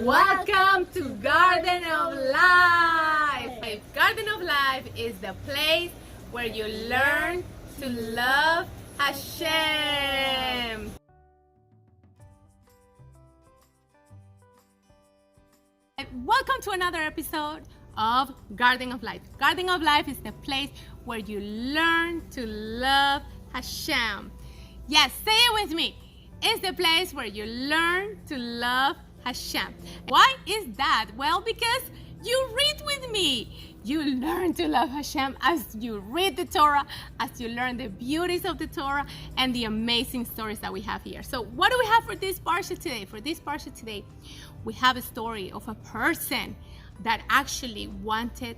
Welcome to Garden of Life. Garden of Life is the place where you learn to love Hashem. Welcome to another episode of Garden of Life. Garden of Life is the place where you learn to love Hashem. Yes, say it with me. It's the place where you learn to love Hashem. Why is that? Well, because you read with me. You learn to love Hashem as you read the Torah, as you learn the beauties of the Torah and the amazing stories that we have here. So what do we have for this Parshat today? For this Parshat today, we have a story of a person that actually wanted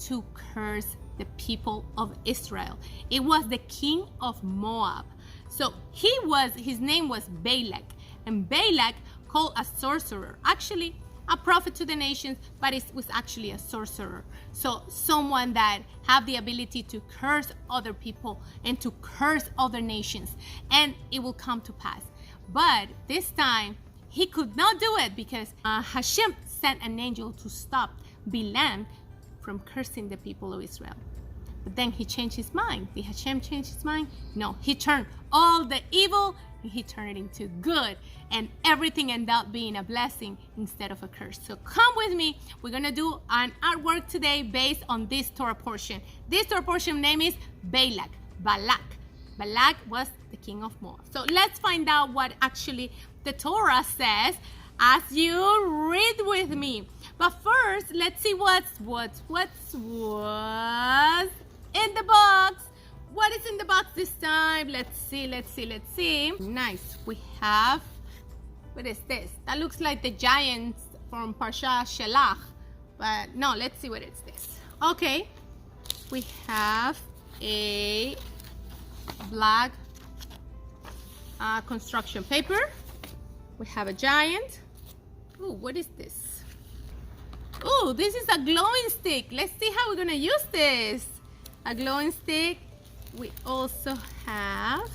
to curse the people of Israel. It was the king of Moab. So his name was Balak, and Balak called a sorcerer, actually a prophet to the nations, but it was actually a sorcerer. So someone that had the ability to curse other people and to curse other nations, and it will come to pass. But this time, he could not do it because Hashem sent an angel to stop Balaam from cursing the people of Israel. But then he changed his mind. Did Hashem change his mind? No, he turned all the evil and he turned it into good. And everything ended up being a blessing instead of a curse. So come with me. We're going to do an artwork today based on this Torah portion. This Torah portion name is Balak. Balak was the king of Moab. So let's find out what actually the Torah says as you read with me. But first, let's see what's in the box. What is in the box this time? Let's see. Nice. We have, what is this? That looks like the giants from Parshat Balak. But no, let's see what it's this. Okay. We have a black construction paper. We have a giant. Ooh, what is this? Ooh, this is a glowing stick. Let's see how we're gonna use this. A glowing stick. We also have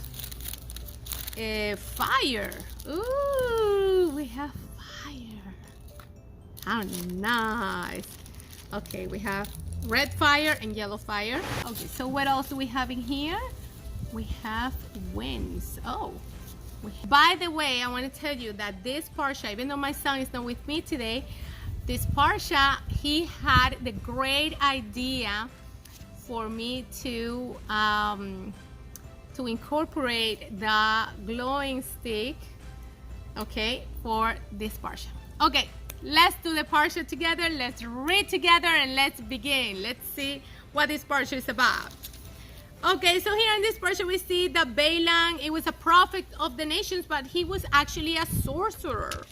a fire. Ooh, we have fire. How nice. Okay, we have red fire and yellow fire. Okay, so what else do we have in here? We have winds. Oh. By the way, I want to tell you that this Parsha, even though my son is not with me today, this Parsha, he had the great idea for me to incorporate the glowing stick, okay, for this Parsha. Okay, let's do the Parsha together. Let's read together and let's begin. Let's see what this Parsha is about. Okay, so here in this Parsha we see that Balaam, it was a prophet of the nations, but he was actually a sorcerer.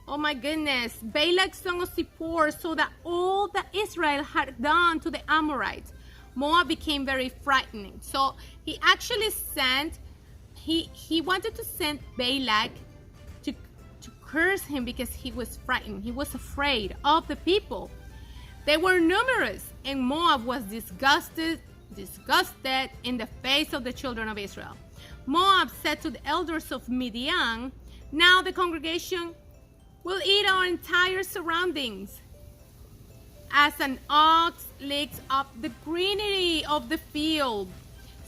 Oh my goodness. Balak, son of Zippor, saw that all that Israel had done to the Amorites. Moab became very frightening. So he actually he wanted to send Balak to curse him because he was frightened. He was afraid of the people. They were numerous, and Moab was disgusted in the face of the children of Israel. Moab said to the elders of Midian, "Now the congregation will eat our entire surroundings, as an ox licks up the greenery of the field."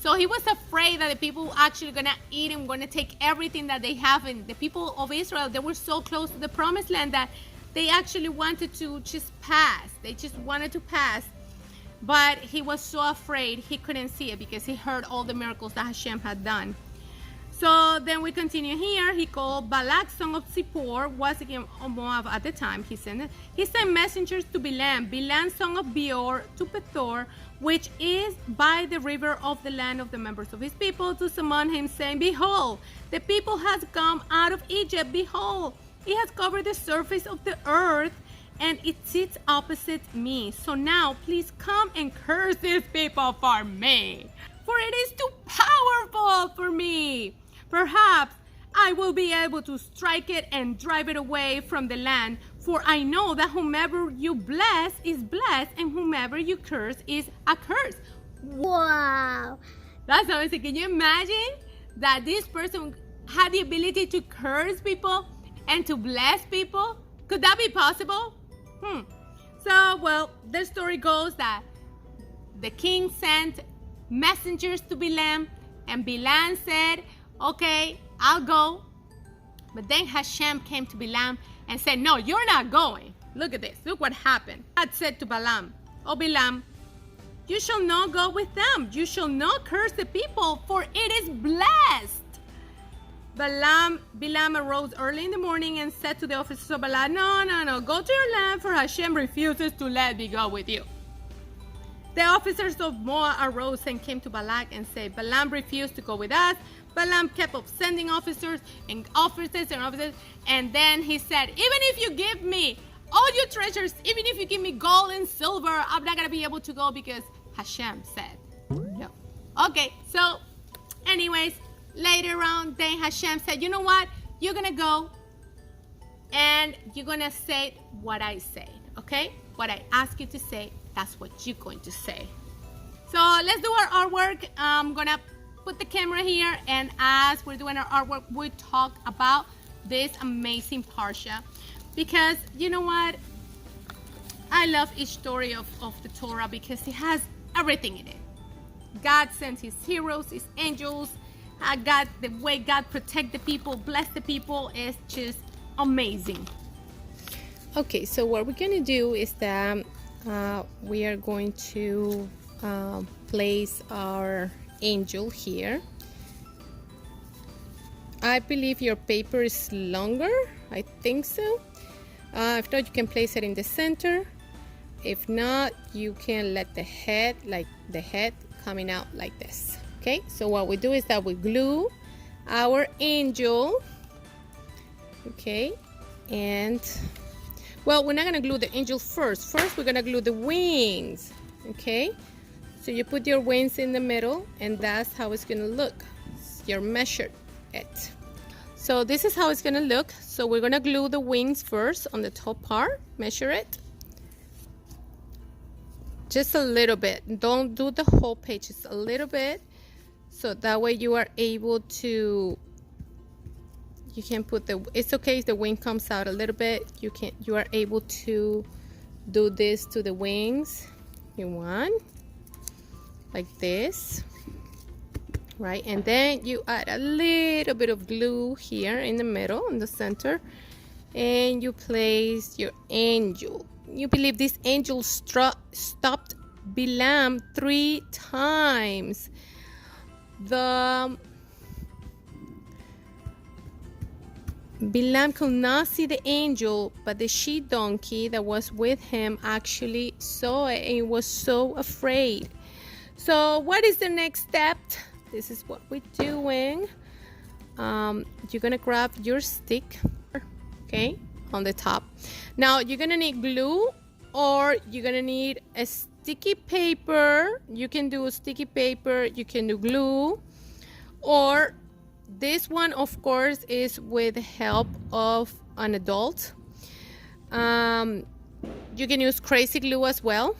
So he was afraid that the people were actually going to eat him, going to take everything that they have. And the people of Israel, they were so close to the promised land that they actually wanted to just pass. They just wanted to pass. But he was so afraid he couldn't see it because he heard all the miracles that Hashem had done. So then we continue here. He called Balak, son of Zippor, was the king of Moab at the time. He sent messengers to Balaam, son of Beor, to Pethor, which is by the river of the land of the members of his people, to summon him, saying, "Behold, the people has come out of Egypt. Behold, it has covered the surface of the earth, and it sits opposite me. So now please come and curse these people for me, for it is too powerful for me. Perhaps I will be able to strike it and drive it away from the land, for I know that whomever you bless is blessed, and whomever you curse is accursed." Wow. That's amazing. Can you imagine that this person had the ability to curse people and to bless people? Could that be possible? So, well, the story goes that the king sent messengers to Balaam, and Balaam said, okay, I'll go. But then Hashem came to Balaam and said, no, you're not going. Look at this. Look what happened. God said to Balaam, oh, Balaam, you shall not go with them. You shall not curse the people, for it is blessed. Balaam arose early in the morning and said to the officers of Balak, no, go to your land, for Hashem refuses to let me go with you. The officers of Moab arose and came to Balak and said, Balaam refused to go with us. Balaam kept up sending officers, and then he said, even if you give me all your treasures, even if you give me gold and silver, I'm not going to be able to go because Hashem said no. Okay, so anyways, later on, then Hashem said, you know what? You're going to go and you're going to say what I say, okay? What I ask you to say, that's what you're going to say. So let's do our artwork. I'm going to put the camera here, and as we're doing our artwork, we talk about this amazing Parsha, because you know what? I love each story of the Torah because it has everything in it. God sends his heroes, his angels. God, the way God protect the people, bless the people is just amazing. Okay, so what we're going to do is that we are going to place our angel here. I believe your paper is longer. I think so. If not, you can place it in the center. If not, you can let the head coming out like this. Okay, so what we do is that we glue our angel. Okay, and well, we're not gonna glue the angel first. First, we're gonna glue the wings. Okay, so you put your wings in the middle, and that's how it's gonna look. You're measured it. So this is how it's gonna look. So we're gonna glue the wings first on the top part. Measure it. Just a little bit. Don't do the whole page. Just a little bit. So that way you are able to. You can put the. It's okay if the wing comes out a little bit. You are able to do this to the wings. You want like this. Right, and then you add a little bit of glue here in the middle, in the center, and you place your angel. You believe this angel stopped Balaam 3 times. Balaam could not see the angel, but the she donkey that was with him actually saw it and was so afraid. So what is the next step? This is what we're doing. You're gonna grab your stick, okay, on the top. Now you're gonna need glue, or you're gonna need a sticky paper. You can do sticky paper, you can do glue, or this one, of course, is with the help of an adult. You can use crazy glue as well.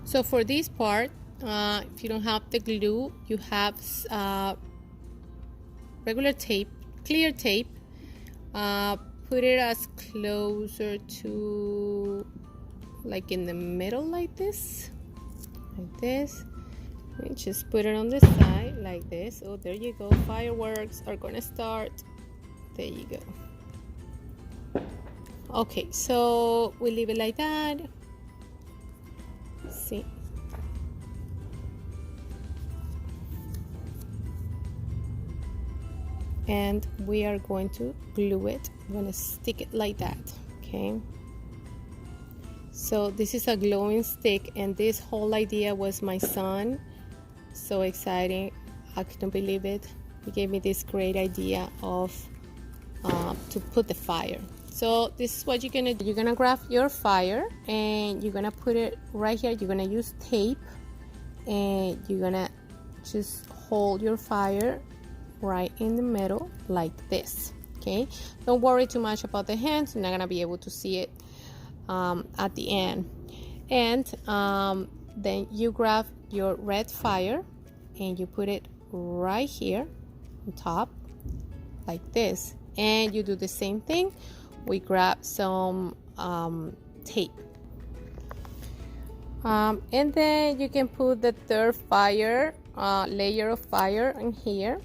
So for this part, if you don't have the glue, you have regular tape, clear tape. Put it as closer to, like in the middle, like this, and just put it on the side like this. Oh, there you go. Fireworks are gonna start. There you go. Okay, so we leave it like that. See. And we are going to glue it. I'm going to stick it like that. Okay, so this is a glowing stick, and this whole idea was my son. So exciting. I couldn't believe it. He gave me this great idea of to put the fire. So this is what you're gonna do. You're gonna grab your fire and you're gonna put it right here. You're gonna use tape, and you're gonna just hold your fire right in the middle like this. Okay, don't worry too much about the hands. You're not gonna be able to see it at the end. And then you grab your red fire and you put it right here on top like this, and you do the same thing we grab some tape. And then you can put the third layer of fire in here.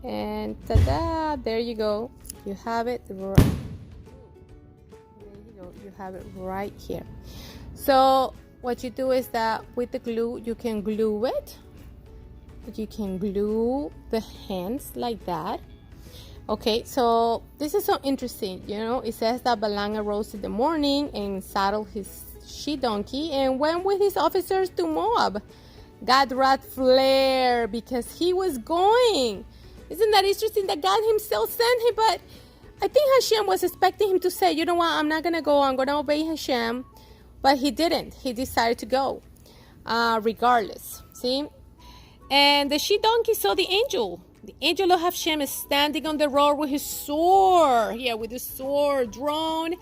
And ta-da! There you go. You have it. There you go. You have it right here. So what you do is that with the glue, you can glue it. You can glue the hands like that. Okay, so this is so interesting. You know, it says that Balaam arose in the morning and saddled his she-donkey and went with his officers to Moab. God's wrath flared because he was going. Isn't that interesting that God himself sent him? But I think Hashem was expecting him to say, you know what, I'm not going to go. I'm going to obey Hashem. But he didn't. He decided to go regardless. See? And the she-donkey saw the angel. The angel of Hashem is standing on the road with his sword. Yeah, with the sword drawn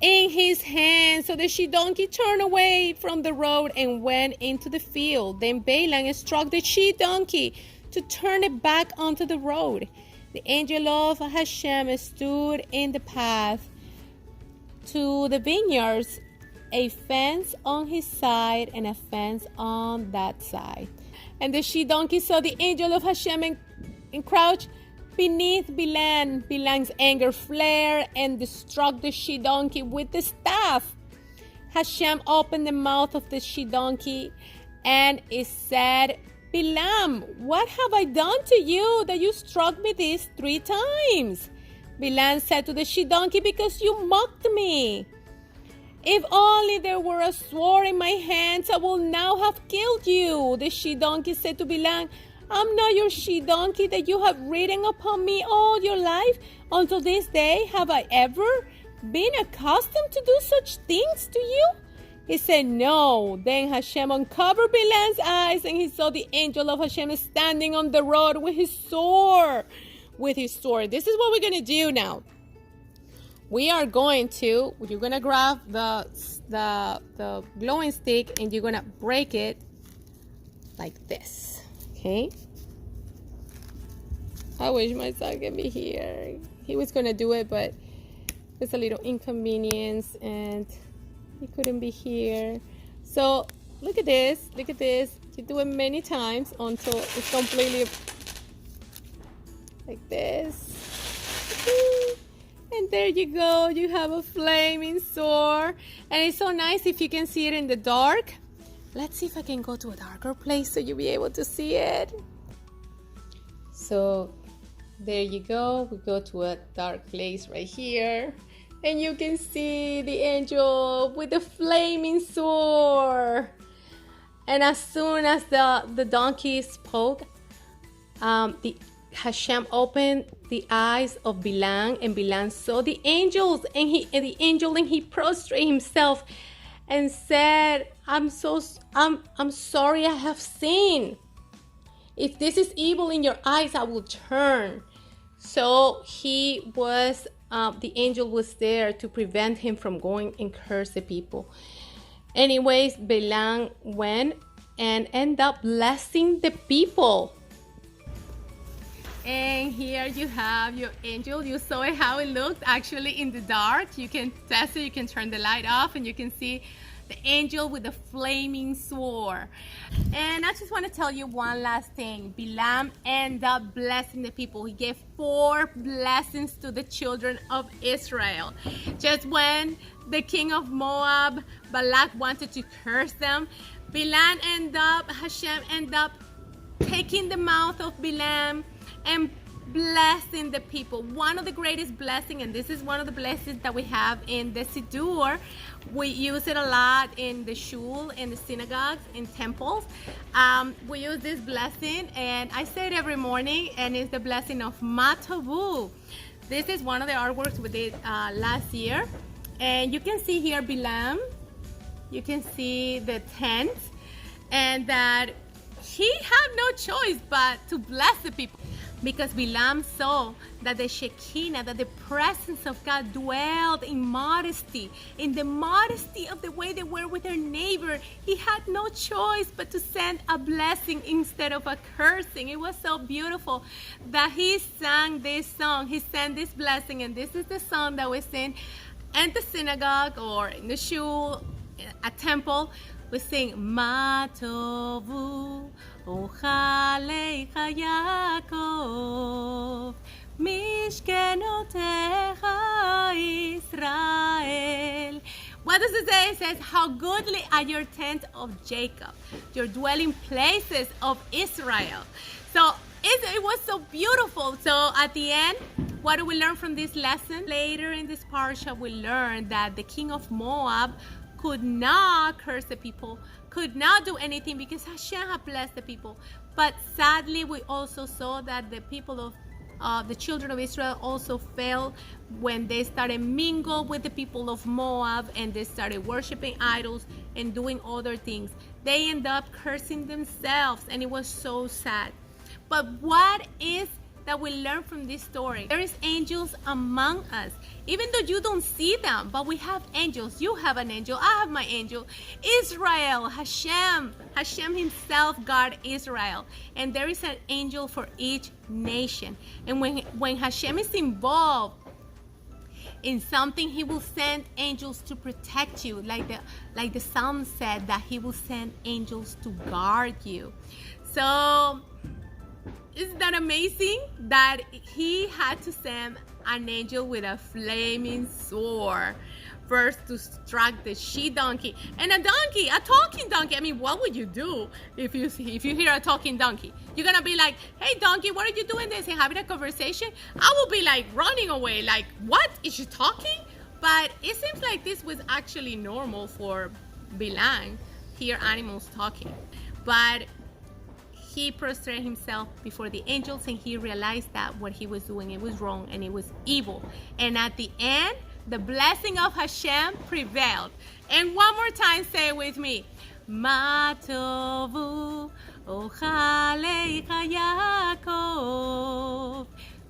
in his hand. So the she-donkey turned away from the road and went into the field. Then Balaam struck the she-donkey to turn it back onto the road. The angel of Hashem stood in the path to the vineyards, a fence on his side and a fence on that side. And the she-donkey saw the angel of Hashem and crouched beneath Balaam. Balaam's anger flared and struck the she-donkey with the staff. Hashem opened the mouth of the she-donkey and it said, Balaam, what have I done to you that you struck me these 3 times? Balaam said to the she-donkey, because you mocked me. If only there were a sword in my hands, I would now have killed you. The she-donkey said to Balaam, I'm not your she-donkey that you have ridden upon me all your life. Until this day, have I ever been accustomed to do such things to you? He said, no. Then Hashem uncovered Balaam's eyes, and he saw the angel of Hashem standing on the road with his sword. This is what we're going to do now. You're going to grab the glowing stick and you're going to break it like this. Okay? I wish my son could be here. He was going to do it, but it's a little inconvenience and he couldn't be here. So look at this. You do it many times until it's completely like this. And there you go. You have a flaming sword. And it's so nice if you can see it in the dark. Let's see if I can go to a darker place so you'll be able to see it. So there you go. We go to a dark place right here. And you can see the angel with the flaming sword. And as soon as the donkey spoke, Hashem opened the eyes of Balaam, and Balaam saw the angels, and he prostrated himself and said, I'm sorry I have sinned. If this is evil in your eyes, I will turn. So the angel was there to prevent him from going and curse the people. Anyways, Balaam went and ended up blessing the people. And here you have your angel. You saw it, how it looked actually in the dark. You can test it, you can turn the light off, and you can see the angel with the flaming sword. And I just want to tell you one last thing. Balaam ended up blessing the people. He gave 4 blessings to the children of Israel. Just when the king of Moab, Balak, wanted to curse them, Hashem ended up taking the mouth of Balaam and blessing the people. One of the greatest blessings, and this is one of the blessings that we have in the Siddur. We use it a lot in the shul, in the synagogues, in temples. We use this blessing, and I say it every morning, and it's the blessing of Matavu. This is one of the artworks we did last year. And you can see here Balaam. You can see the tent, and that he had no choice but to bless the people. because Bilam saw that the Shekinah, that the presence of God dwelled in modesty, in the modesty of the way they were with their neighbor. He had no choice but to send a blessing instead of a cursing. It was so beautiful that he sang this song. He sent this blessing, and this is the song that we sing in the synagogue or in the shul, a temple. We sing, Ma tovu ochalecha Yaakov, mishkenotecha Israel. What does it say? It says, how goodly are your tents of Jacob, your dwelling places of Israel. So it was so beautiful. So at the end, what do we learn from this lesson? Later in this parsha, we learn that the king of Moab could not curse the people, could not do anything because Hashem had blessed the people. But sadly, we also saw that the people of the children of Israel also fell when they started mingle with the people of Moab and they started worshiping idols and doing other things. They end up cursing themselves, and it was so sad. But what is that we learn from this story? There is angels among us, even though you don't see them, but we have angels. You have an angel, I have my angel. Israel, Hashem himself guard Israel, and there is an angel for each nation. And when Hashem is involved in something, he will send angels to protect you, like the psalm said, that he will send angels to guard you. So isn't that amazing that he had to send an angel with a flaming sword first to strike the she-donkey? And a donkey, a talking donkey. I mean, what would you do if you hear a talking donkey? You're gonna be like, hey donkey, what are you doing this and having a conversation? I will be like running away, like, what, is she talking? But it seems like this was actually normal for Bilam, hear animals talking. But he prostrated himself before the angels, and he realized that what he was doing, it was wrong and it was evil. And at the end, the blessing of Hashem prevailed. And one more time, say it with me. Ma tovu ochalecha Yaakov,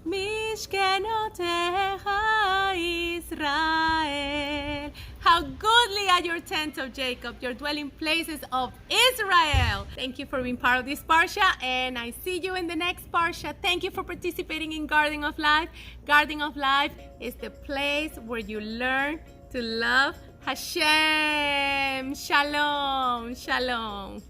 mishkenotecha Israel. How goodly are your tents of Jacob, your dwelling places of Israel. Thank you for being part of this parsha, and I see you in the next parsha. Thank you for participating in Garden of Life. Garden of Life is the place where you learn to love Hashem. Shalom, shalom.